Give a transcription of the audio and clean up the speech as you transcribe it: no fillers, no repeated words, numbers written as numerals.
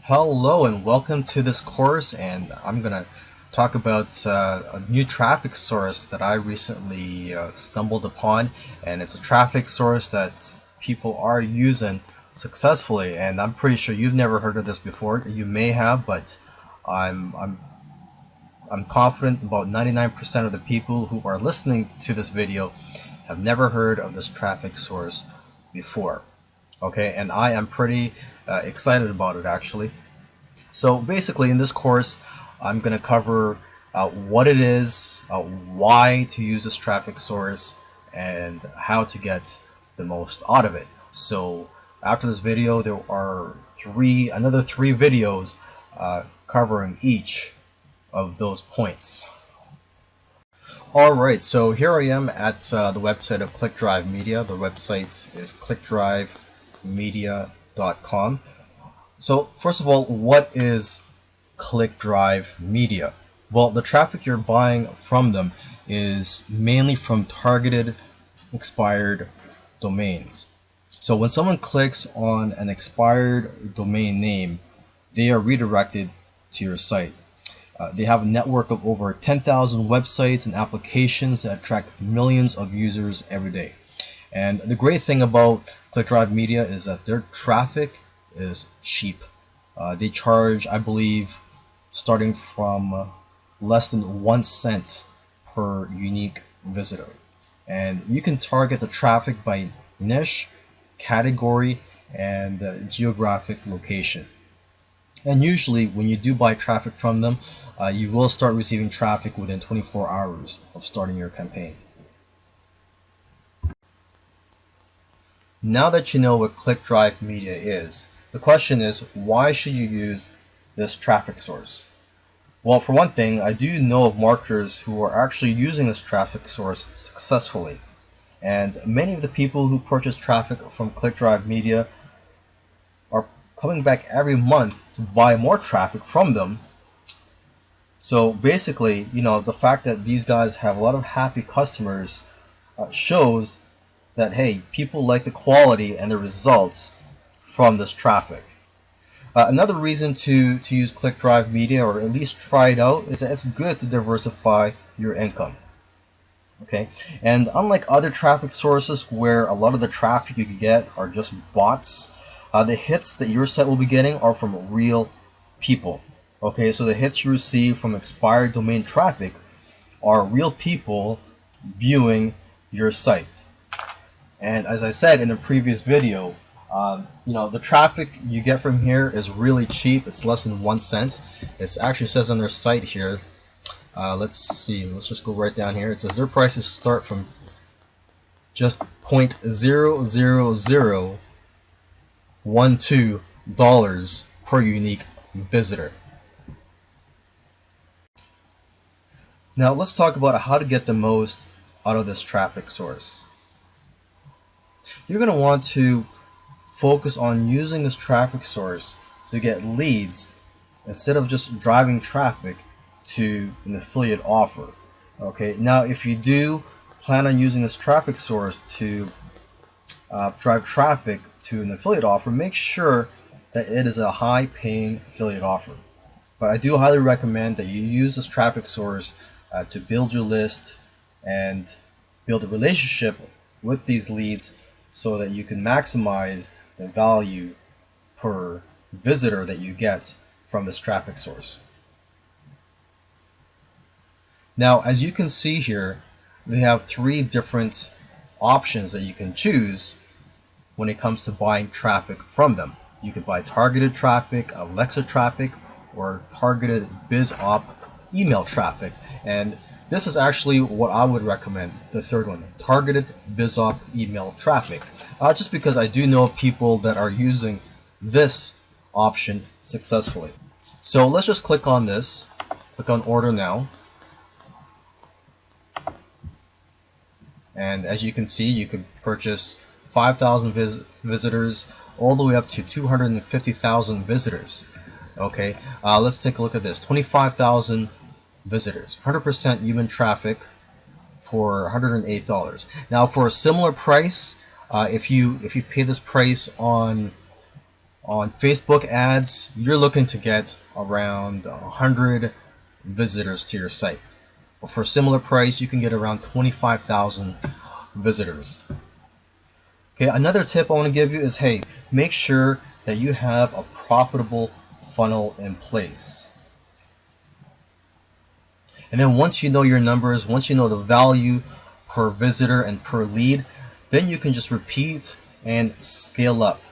Hello and welcome to this course, and I'm going to talk about a new traffic source that I recently stumbled upon, and it's a traffic source that people are using successfully, and I'm pretty sure you've never heard of this before. You may have, but I'm I'm I'm confident about 99% of the people who are listening to this video have never heard of this traffic source before. Okay, and I am pretty excited about it actually. So basically, in this course, I'm going to cover what it is, why to use this traffic source, and how to get the most out of it. So after this video, there are another three videos covering each of those points. Alright, so here I am at the website of ClickDrive Media. The website is clickdrivemedia.com. So first of all, what is ClickDrive Media? Well, the traffic you're buying from them is mainly from targeted expired domains. So when someone clicks on an expired domain name, they are redirected to your site. They have a network of over 10,000 websites and applications that attract millions of users every day. And the great thing about ClickDrive Media is that their traffic is cheap. They charge, I believe, starting from less than 1 cent per unique visitor. And you can target the traffic by niche, category, and geographic location. And usually when you do buy traffic from them, you will start receiving traffic within 24 hours of starting your campaign. Now that you know what ClickDrive Media is, the question is, why should you use this traffic source? Well, for one thing, I do know of marketers who are actually using this traffic source successfully. And many of the people who purchase traffic from ClickDrive Media are coming back every month to buy more traffic from them. So basically, the fact that these guys have a lot of happy customers shows that, hey, people like the quality and the results from this traffic. Another reason to use ClickDrive Media, or at least try it out, is that it's good to diversify your income. Okay, and unlike other traffic sources where a lot of the traffic you get are just bots, the hits that your site will be getting are from real people. Okay, so the hits you receive from expired domain traffic are real people viewing your site. And as I said in the previous video, the traffic you get from here is really cheap. It's less than 1 cent. It actually says on their site here, let's see, let's just go right down here. It says their prices start from just $0.00012 per unique visitor. Now let's talk about how to get the most out of this traffic source. You're going to want to focus on using this traffic source to get leads instead of just driving traffic to an affiliate offer. Okay, now if you do plan on using this traffic source to drive traffic to an affiliate offer, make sure that it is a high paying affiliate offer. But I do highly recommend that you use this traffic source to build your list and build a relationship with these leads so that you can maximize the value per visitor that you get from this traffic source. Now, as you can see here, we have three different options that you can choose when it comes to buying traffic from them. You could buy targeted traffic, Alexa traffic, or targeted BizOp email traffic. And this is actually what I would recommend, the third one, targeted BizOp email traffic. Just because I do know people that are using this option successfully. So let's just click on this, click on order now. And as you can see, you can purchase 5,000 visitors all the way up to 250,000 visitors. Okay, let's take a look at this. 25,000 visitors, 100% human traffic for $108. Now for a similar price, if you pay this price on On Facebook ads, you're looking to get around 100 visitors to your site. But for a similar price, you can get around 25,000 visitors. Okay, another tip I want to give you is, hey, make sure that you have a profitable funnel in place. And then once you know your numbers, once you know the value per visitor and per lead, then you can just repeat and scale up